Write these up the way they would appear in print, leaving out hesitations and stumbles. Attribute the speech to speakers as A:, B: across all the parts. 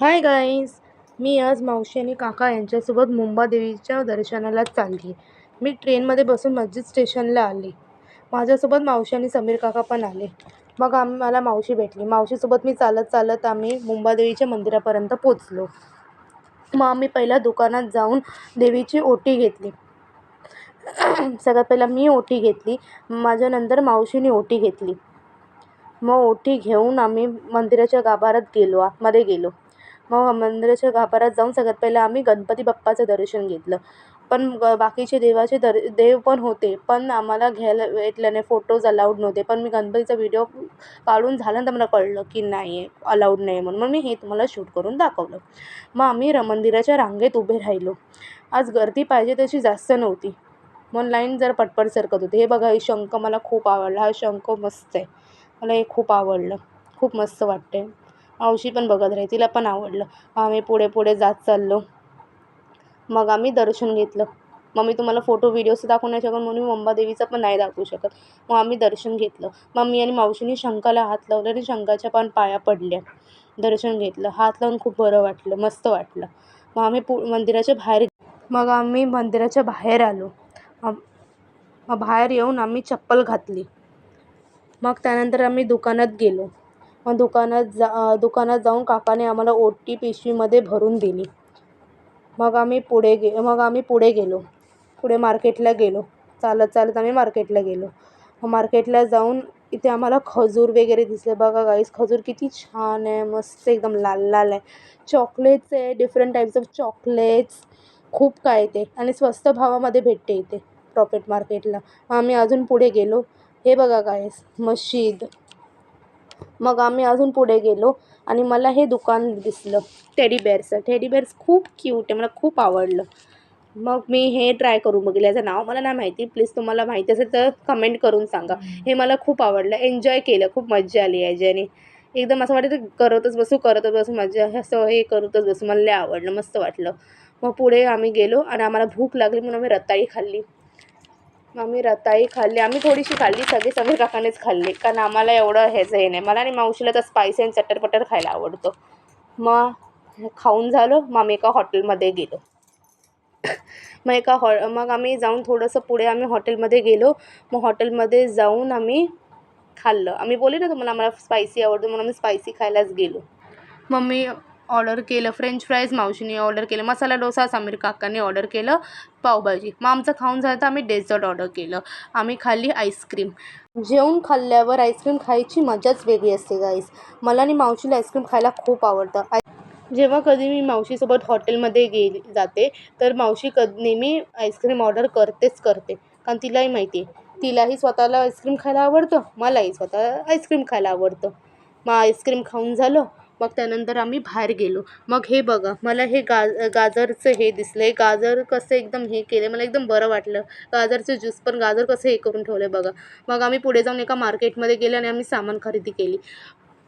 A: Hi guys. मी आज मावशी आणि काका यांच्यासोबत मुंबादेवीच्या दर्शनाला चालली. मी ट्रेनमध्ये बसून मस्जिद स्टेशनला आले. माझ्यासोबत मावशी आणि समीर काका पण आले. मग मला मावशी भेटली. मावशीसोबत मी चालत चालत आम्ही मुंबादेवीच्या मंदिरापर्यंत पोचलो. मग आम्ही पहिल्या दुकानात जाऊन देवीची ओटी घेतली. सगळ्यात पहिला मी ओटी घेतली, माझ्यानंतर मावशीने ओटी घेतली. मग ओटी घेऊन आम्ही मंदिराच्या गाभाऱ्यात आतमध्ये गेलो. मग मंदिराच्या गाभाऱ्यात जाऊन सगळ्यात पहिलं आम्ही गणपती बाप्पाचं दर्शन घेतलं. पण बाकीचे देवाचे देव पण होते, पण आम्हाला घ्यायला भेटलं नाही. फोटोज अलाउड नव्हते. पण मी गणपतीचा व्हिडिओ काढून झाल्यानंतर मला कळलं की नाही, अलाउड नाही म्हणून. मग मी हे तुम्हाला शूट करून दाखवलं. मग आम्ही मंदिराच्या रांगेत उभे राहिलो. आज गर्दी पाहिजे तशी जास्त नव्हती, मग लाईन जर पटपट सरकत होती. हे बघा, हे शंख मला खूप आवडला. हा शंख मस्त आहे, मला हे खूप आवडलं. खूप मस्त वाटते. मावशी पण बघत राही, तिला पण आवडलं. आम्ही पुढे पुढे जात चाललो. मग आम्ही दर्शन घेतलं. मग मी तुम्हाला फोटो व्हिडिओज दाखवू नाही शकत, म्हणून मी मुंबादेवीचं पण नाही दाखवू शकत. मग आम्ही दर्शन घेतलं. मग मी आणि मावशीने शंखाला हात लावले आणि शंखाच्या पण पाया पडल्या. दर्शन घेतलं. हात लावून खूप बरं वाटलं, मस्त वाटलं. मग आम्ही मंदिराच्या बाहेर आलो. मग बाहेर येऊन आम्ही चप्पल घातली. मग त्यानंतर आम्ही दुकानात गेलो. मग दुकानात जाऊन काकाने आम्हाला ओटी पिशवीमध्ये भरून दिली. मग आम्ही पुढे गेलो. पुढे मार्केटला गेलो. चालत चालत आम्ही मार्केटला गेलो. मग मार्केटला जाऊन इथे आम्हाला खजूर वगैरे दिसले. बघा गाईस, खजूर किती छान आहे, मस्त एकदम लाल लाल आहे. चॉकलेट्स आहे, डिफरंट टाईप्स ऑफ चॉकलेट्स, खूप काय ते, आणि स्वस्त भावामध्ये भेटते इथे प्रॉफिट मार्केटला. मग आम्ही अजून पुढे गेलो. हे बघा गाईस, मशीद. मग आम्ही अजून पुढे गेलो आणि मला हे दुकान दिसलं टेडी बेअर्स खूप क्यूट आहे, मला खूप आवडलं. मग मी हे ट्राय करून बघितलं. याचं नाव मला नाही माहिती, प्लीज तुम्हाला माहिती असेल तर कमेंट करून सांगा. हे मला खूप आवडलं, एन्जॉय केलं, खूप मज्जा आली याच्याने. एकदम असं वाटतं करतच बसू मज्जा, असं हे करतच बसू. मला लय आवडलं, मस्त वाटलं. मग पुढे आम्ही गेलो आणि आम्हाला भूक लागली म्हणून आम्ही रताळी खाल्ली. आम्ही थोडीशी खाल्ली, सगळे समीर काकानेच खाल्ली, कारण आम्हाला एवढं ह्याचं हे नाही. मला आणि मावशीला तर स्पायसी आणि चटरपटर खायला आवडतं. मग खाऊन झालं. मग आम्ही एका हॉटेलमध्ये गेलो. मग आम्ही जाऊन थोडंसं पुढे आम्ही हॉटेलमध्ये गेलो. मग हॉटेलमध्ये जाऊन आम्ही खाल्लं. आम्ही बोलले ना तुम्हाला, आम्हाला स्पायसी आवडतं म्हणून आम्ही स्पायसी खायलाच गेलो. मग मी ऑर्डर केलं फ्रेंच फ्राईज, मावशीने ऑर्डर केलं मसाला डोसा, समीर काकांनी ऑर्डर केलं पावभाजी. मग आमचं खाऊन झालं तर आम्ही डेझर्ट ऑर्डर केलं. आम्ही खाल्ली आईस्क्रीम. जेवून खाल्ल्यावर आईस्क्रीम खायची मजाच वेगळी असते गाईस. मला आणि मावशीला आईस्क्रीम खायला खूप आवडतं. जेव्हा कधी मी मावशीसोबत हॉटेलमध्ये जाते तर मावशी नेहमी आईस्क्रीम ऑर्डर करते, कारण तिलाही माहिती आहे, तिलाही स्वतःला आईस्क्रीम खायला आवडतं, मलाही स्वतः आईस्क्रीम खायला आवडतं. मग आईस्क्रीम खाऊन झालं. मग त्यानंतर आम्ही बाहेर गेलो. मग हे बघा, मला हे गाजरचं हे दिसलं. हे गाजर कसं एकदम हे केलं, मला एकदम बरं वाटलं. गाजरचं ज्यूस, पण गाजर कसं हे करून ठेवलं बघा. मग आम्ही पुढे जाऊन एका मार्केटमध्ये गेलो आणि आम्ही सामान खरेदी केली.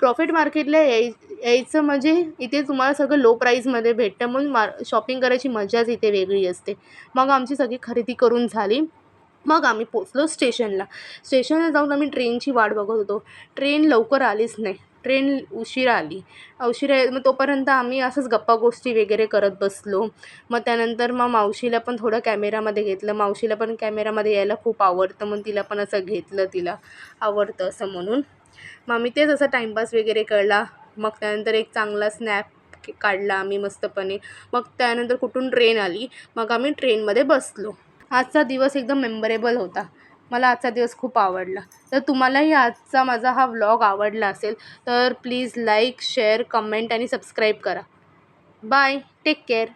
A: प्रॉफिट मार्केटला यायचं म्हणजे इथे तुम्हाला सगळं लो प्राईजमध्ये भेटतं, म्हणून शॉपिंग करायची मजाच इथे वेगळी असते. मग आमची सगळी खरेदी करून झाली. मग आम्ही पोचलो स्टेशनला जाऊन आम्ही ट्रेनची वाट बघत होतो. ट्रेन लवकर आलीच नाही, ट्रेन उशिरा आली. मग तोपर्यंत आम्ही असंच गप्पा गोष्टी वगैरे करत बसलो. मग त्यानंतर मावशीला पण थोडं कॅमेरामध्ये घेतलं. मावशीला पण कॅमेरामध्ये यायला खूप आवडतं, म्हणून तिला पण असं घेतलं, तिला आवडतं असं म्हणून. मग आम्ही तेच असं टाईमपास वगैरे केला. मग त्यानंतर एक चांगला स्नॅप काढला आम्ही मस्तपणे. मग त्यानंतर कुठून ट्रेन आली. मग आम्ही ट्रेनमध्ये बसलो. आजचा दिवस एकदम मेमोरेबल होता. मला आजचा दिवस खूप आवडला. तर तुम्हालाही आजचा माझा हा व्लॉग आवडला असेल तर प्लीज लाईक, शेअर, कमेंट आणि सबस्क्राईब करा. Bye, take care.